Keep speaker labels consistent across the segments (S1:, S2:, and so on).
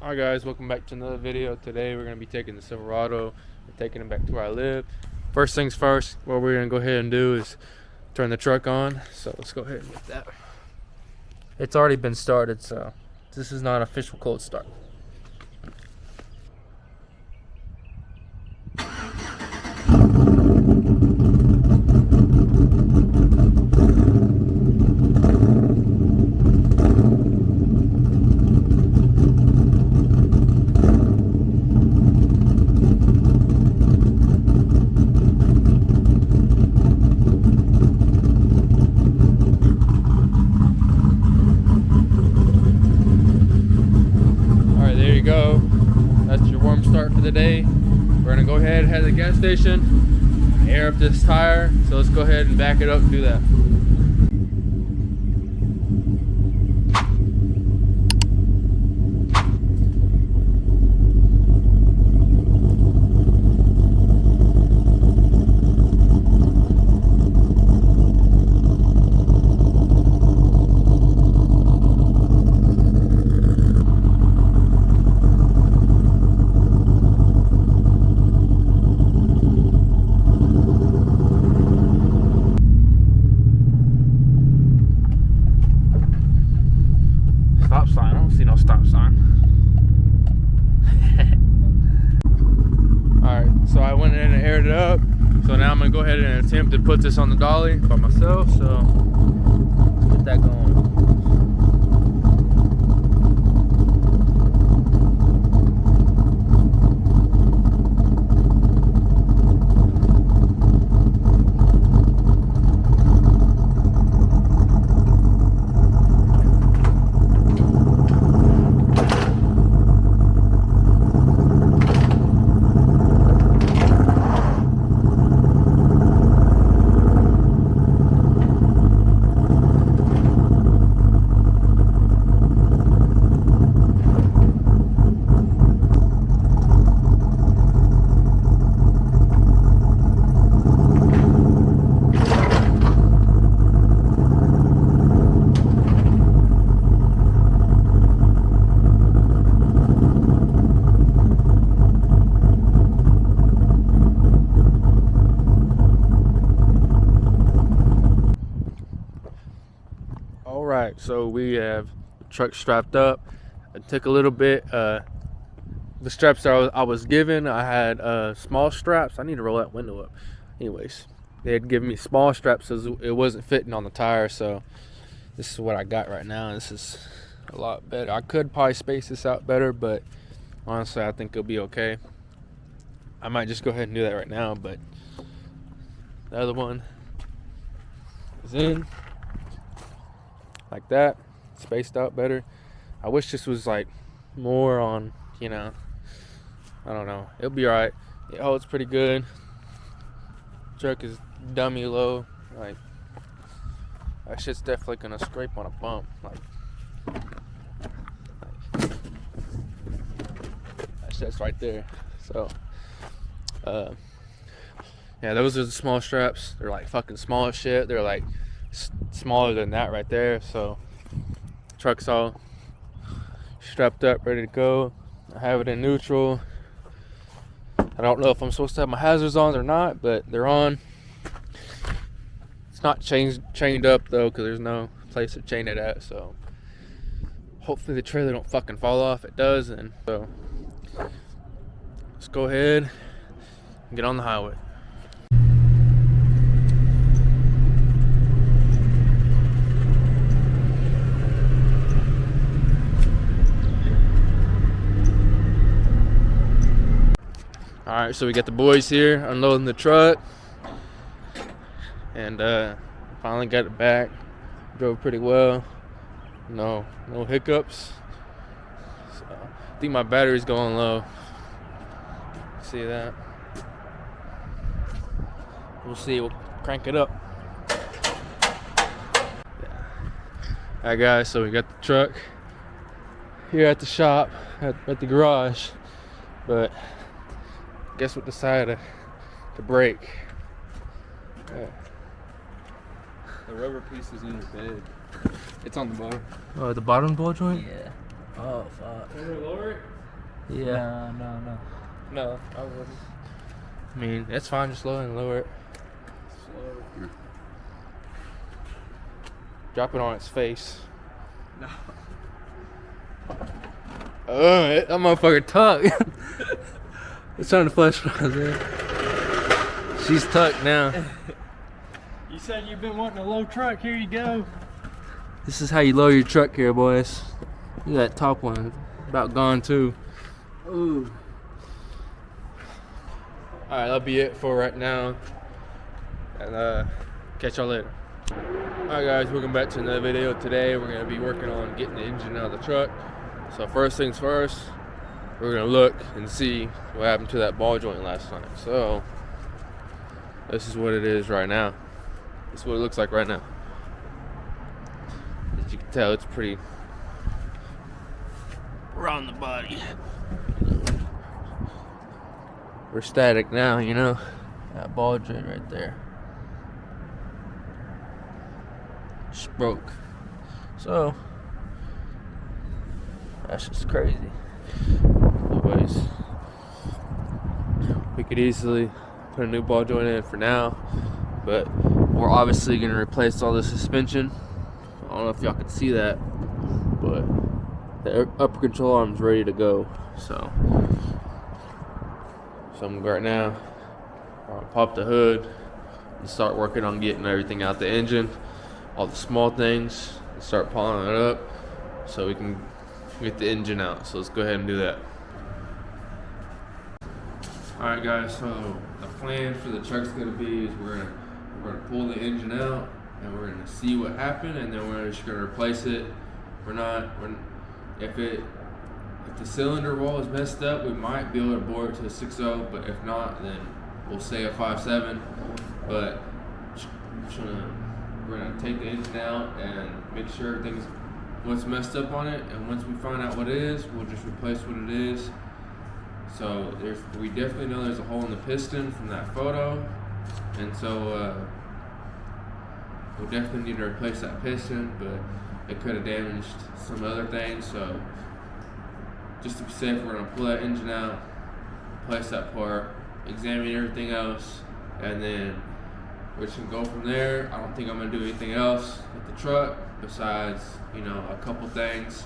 S1: Alright guys, welcome back to another video. Today we're going to be taking the Silverado and taking it back to where I live. First things first, what we're going to go ahead and do is turn the truck on. So let's go ahead and get that. It's already been started, so this is not an official cold start. Go. That's your warm start for the day. We're gonna go ahead and head to the gas station, air up this tire. So let's go ahead and back it up and do that. Stop sign. I don't see no stop sign. Alright, so I went in and aired it up. So now I'm going to go ahead and attempt to put this on the dolly by myself. So let's get that going. Alright, so we have the truck strapped up. It took a little bit. The straps that I was given, I had small straps. I need to roll that window up. Anyways, they had given me small straps so it wasn't fitting on the tire. So this is what I got right now. This is a lot better. I could probably space this out better, but honestly, I think it'll be okay. I might just go ahead and do that right now, but the other one is in. Like that, spaced out better. I wish this was like more on, you know, I don't know. It'll be alright. It holds pretty good. Truck is dummy low. Like, that shit's definitely gonna scrape on a bump. Like that shit's right there. So, yeah, those are the small straps. They're like fucking small as shit. They're like smaller than that right there. So truck's all strapped up, ready to go. I have it in neutral. I don't know if I'm supposed to have my hazards on or not, but they're on. It's not chained up though, because there's no place to chain it at. So hopefully the trailer don't fucking fall off. It does, and so let's go ahead and get on the highway. Alright, so we got the boys here unloading the truck, and finally got it back. Drove pretty well. No hiccups. So, I think my battery's going low. See that? We'll see. We'll crank it up. Yeah. Alright guys, so we got the truck here at the shop, at the garage, but guess what decided to break? Yeah.
S2: The rubber piece is in your bed. It's on the bottom.
S1: Oh, the bottom ball joint?
S2: Yeah.
S1: Oh, fuck.
S2: Want me to lower it?
S1: Yeah.
S2: No, I wouldn't.
S1: I mean, it's fine. Just lower it.
S2: Slow.
S1: Drop it on its face.
S2: No.
S1: Oh, that motherfucker tucked. It's trying to flush right there. She's tucked now.
S2: You said you've been wanting a low truck. Here you go.
S1: This is how you lower your truck here, boys. Look at that top one. About gone, too.
S2: Ooh.
S1: Alright, that'll be it for right now. And catch y'all later. Alright guys, welcome back to another video. Today we're going to be working on getting the engine out of the truck. So first things first, we're going to look and see what happened to that ball joint last night. So this is what it is right now. This is what it looks like right now. As you can tell, it's pretty raw on the body. We're static now, you know. That ball joint right there just broke. So that's just crazy. Otherwise, we could easily put a new ball joint in for now, but we're obviously gonna replace all the suspension. I don't know if y'all can see that, but the upper control arm's ready to go. So I'm gonna go right now, pop the hood and start working on getting everything out the engine, all the small things, and start piling it up so we can get the engine out. So let's go ahead and do that. Alright guys, so the plan for the truck's gonna be is we're gonna pull the engine out and we're gonna see what happened, and then we're just gonna replace it. If the cylinder wall is messed up, we might be able to bore it to a 6.0, but if not, then we'll say a 5.7. But we're gonna take the engine out and make sure everything's what's messed up on it, and once we find out what it is, we'll just replace what it is. So we definitely know there's a hole in the piston from that photo, and so we'll definitely need to replace that piston, but it could have damaged some other things. So just to be safe, we're gonna pull that engine out, replace that part, examine everything else, and then we can go from there. I don't think I'm gonna do anything else with the truck besides, a couple things.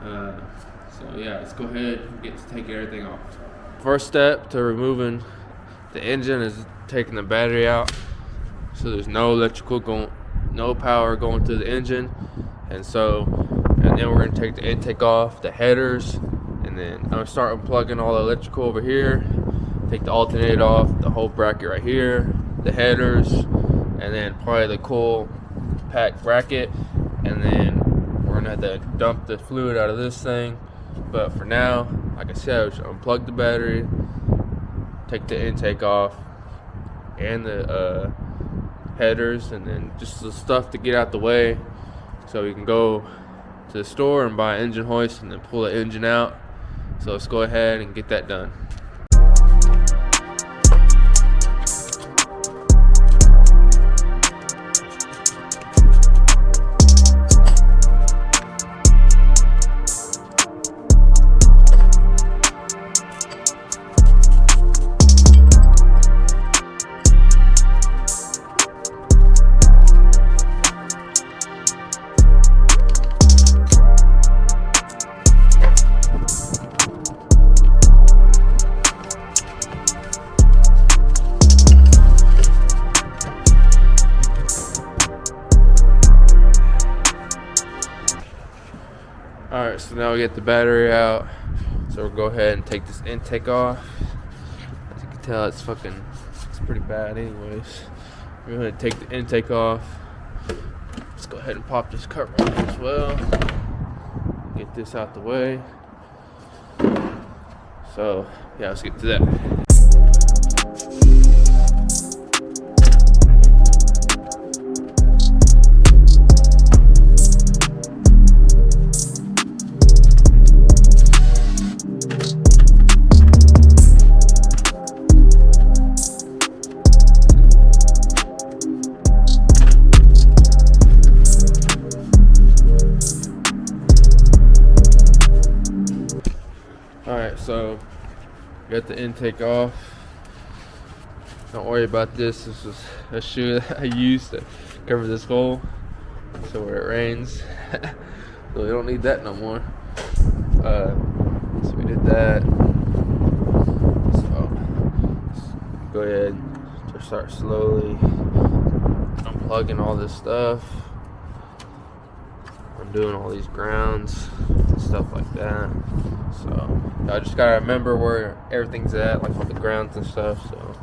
S1: So yeah, let's go ahead and get to taking everything off. First step to removing the engine is taking the battery out. So there's no no power going through the engine, and then we're gonna take the intake off, the headers, and then I'm gonna start unplugging all the electrical over here. Take the alternator off, the whole bracket right here, the headers, and then probably the coil pack bracket, and then we're gonna have to dump the fluid out of this thing. But for now, like I said, we should unplug the battery, take the intake off, and the headers, and then just the stuff to get out the way so we can go to the store and buy an engine hoist and then pull the engine out. So let's go ahead and get that done. Alright, so now we get the battery out. So we'll go ahead and take this intake off. As you can tell, it's pretty bad anyways. We're going to take the intake off. Let's go ahead and pop this cover off as well. Get this out the way. So yeah, let's get to that. Alright, so got the intake off. Don't worry about this. This is a shoe that I used to cover this hole, so where it rains. So we don't need that no more. So we did that. So let's go ahead and start slowly unplugging all this stuff. I'm doing all these grounds and stuff like that. So I just gotta remember where everything's at, like on the grounds and stuff. So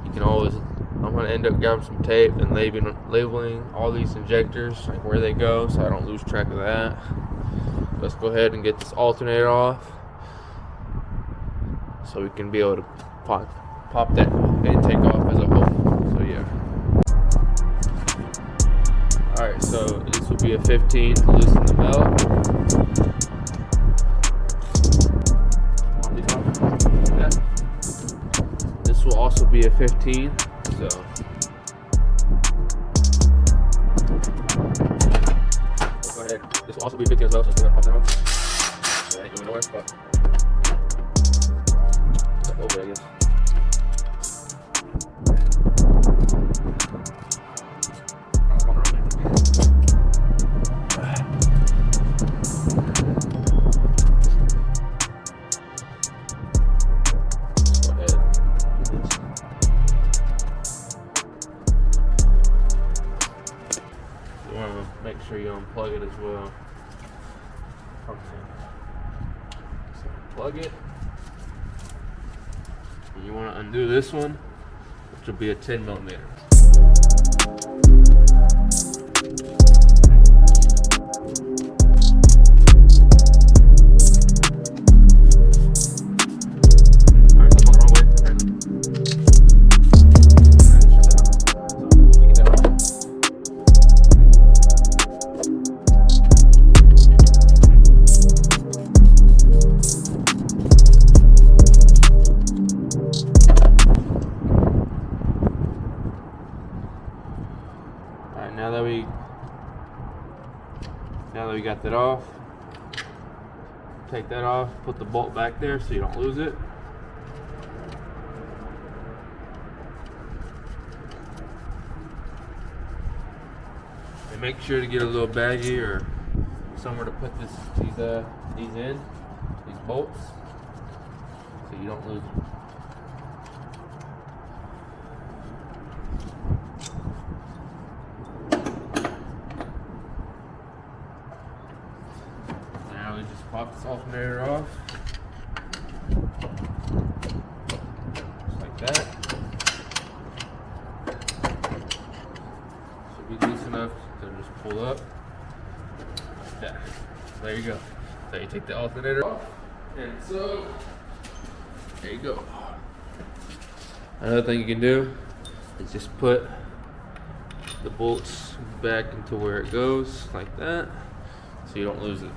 S1: you can always, I'm gonna end up grabbing some tape and labeling all these injectors, like where they go, so I don't lose track of that. Let's go ahead and get this alternator off, so we can be able to pop that intake off as a whole. So yeah. Alright, so this will be a 15 to loosen the belt. This will also be a 15, so go ahead. This will also be 15 as well, so we're gonna pop that off. So that ain't going nowhere, but over, I guess. Make sure you unplug it as well. So plug it. And you want to undo this one, which will be a 10 millimeter. Now that we got that off, take that off, put the bolt back there so you don't lose it. And make sure to get a little baggie or somewhere to put these bolts, so you don't lose them. Just pop this alternator off, just like that. Should be loose enough to just pull up like that. There you go. So you take the alternator off, and so there you go. Another thing you can do is just put the bolts back into where it goes, like that, so you don't lose it.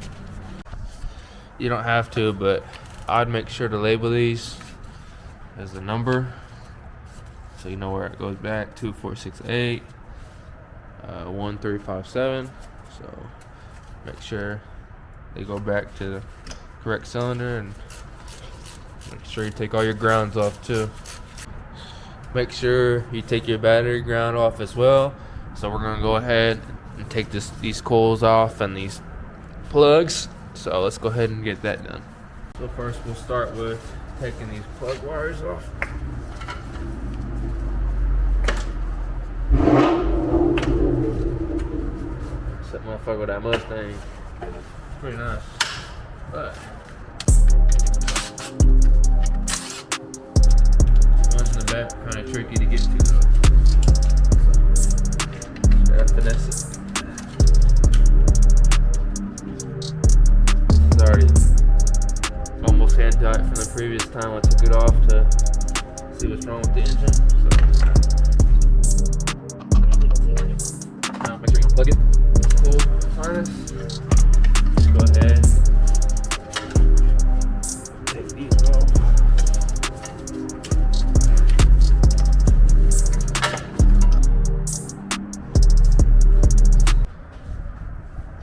S1: You don't have to, but I'd make sure to label these as a number, so you know where it goes back. 2468, 1357. So make sure they go back to the correct cylinder, and make sure you take all your grounds off too. Make sure you take your battery ground off as well. So we're gonna go ahead and take these coils off and these plugs. So let's go ahead and get that done. So first we'll start with taking these plug wires off. That motherfucker with that Mustang, it's pretty nice. But ones in the back are kind of tricky to get to though. So gotta finesse it. Already almost hand tight from the previous time I took it off to see what's wrong with the engine. So now make sure you plug it. Pull harness. Just go ahead. Take these off.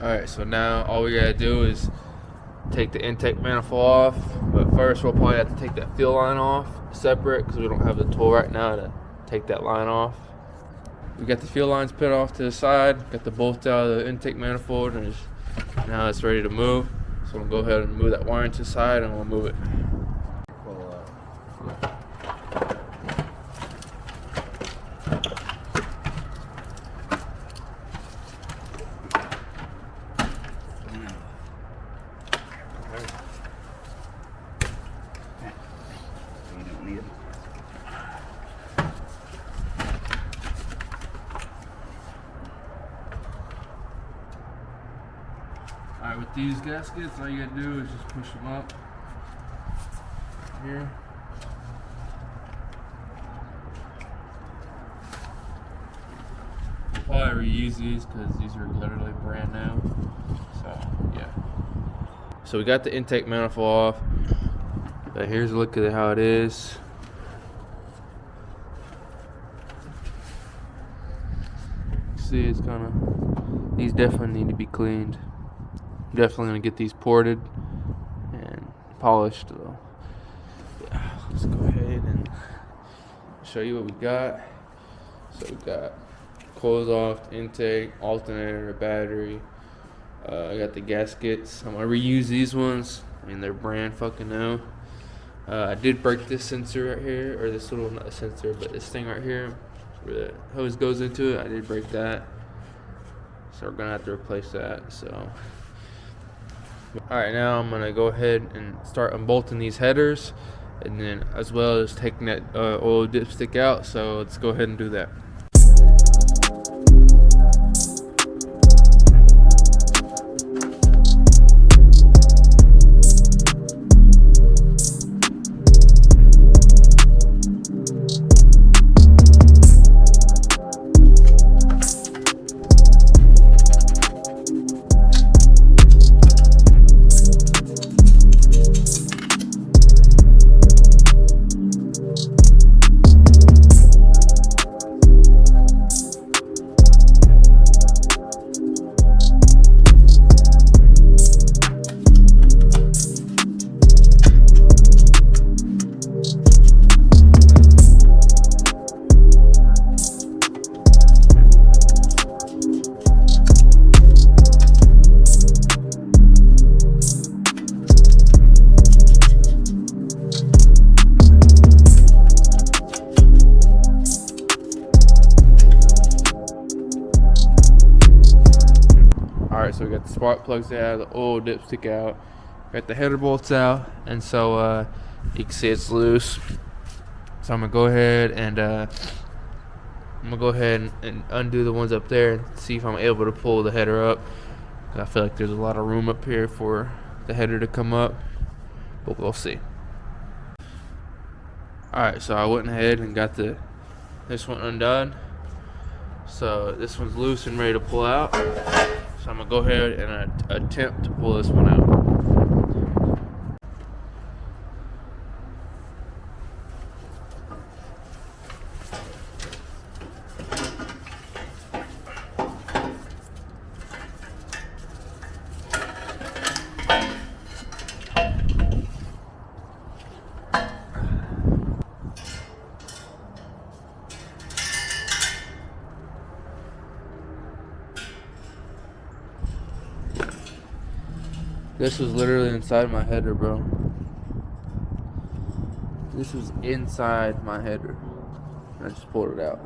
S1: Alright, so now all we gotta do is take the intake manifold off, but first we'll probably have to take that fuel line off separate because we don't have the tool right now to take that line off. We got the fuel lines put off to the side, got the bolts out of the intake manifold, and now it's ready to move. So we'll go ahead and move that wiring to the side and we'll move it.
S3: You don't need it.
S1: Alright, with these gaskets, all you gotta do is just push them up here. We'll probably reuse these because these are literally brand new. So, yeah. So we got the intake manifold off. But here's a look at how it is. See, it's kind of, these definitely need to be cleaned. I'm definitely gonna get these ported and polished though. Yeah, let's go ahead and show you what we got. So we got coils off, intake, alternator, battery. I got the gaskets. I'm gonna reuse these ones. I mean, they're brand fucking new. I did break this sensor right here, or this little, not a sensor, but this thing right here where the hose goes into it. I did break that, so we're gonna have to replace that. So alright, now I'm gonna go ahead and start unbolting these headers, and then as well as taking that oil dipstick out. So let's go ahead and do that. Alright, so we got the spark plugs out, the oil dipstick out, got the header bolts out, and so you can see it's loose. So I'm gonna go ahead and undo the ones up there and see if I'm able to pull the header up. I feel like there's a lot of room up here for the header to come up, but we'll see. Alright, so I went ahead and got this one undone. So this one's loose and ready to pull out. So I'm gonna go ahead and attempt to pull this one out. This was literally inside my header, bro. This was inside my header. I just pulled it out.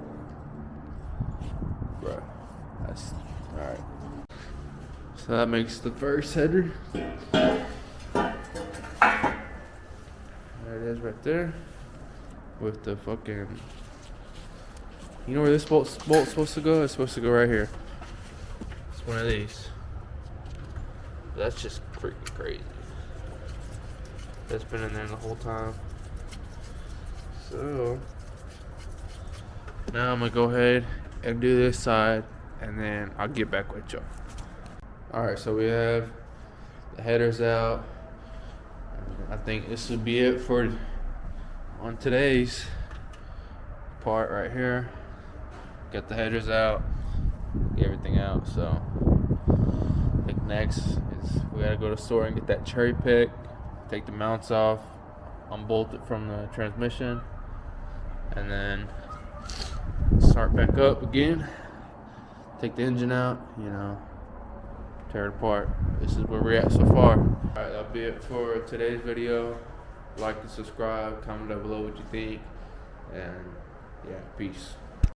S1: Bro, that's alright. So that makes the first header. There it is right there. With the fucking... You know where this bolt's supposed to go? It's supposed to go right here. It's one of these. That's just freaking crazy. That's been in there the whole time. So now I'm gonna go ahead and do this side, and then I'll get back with y'all. Alright, so we have the headers out. I think this will be it for on today's part right here. Got the headers out, get everything out. So I think next is We gotta go to the store and get that cherry pick, take the mounts off, unbolt it from the transmission, and then start back up again. Take the engine out, tear it apart. This is where we're at so far. Alright, that'll be it for today's video. Like and subscribe, comment down below what you think, and yeah, peace.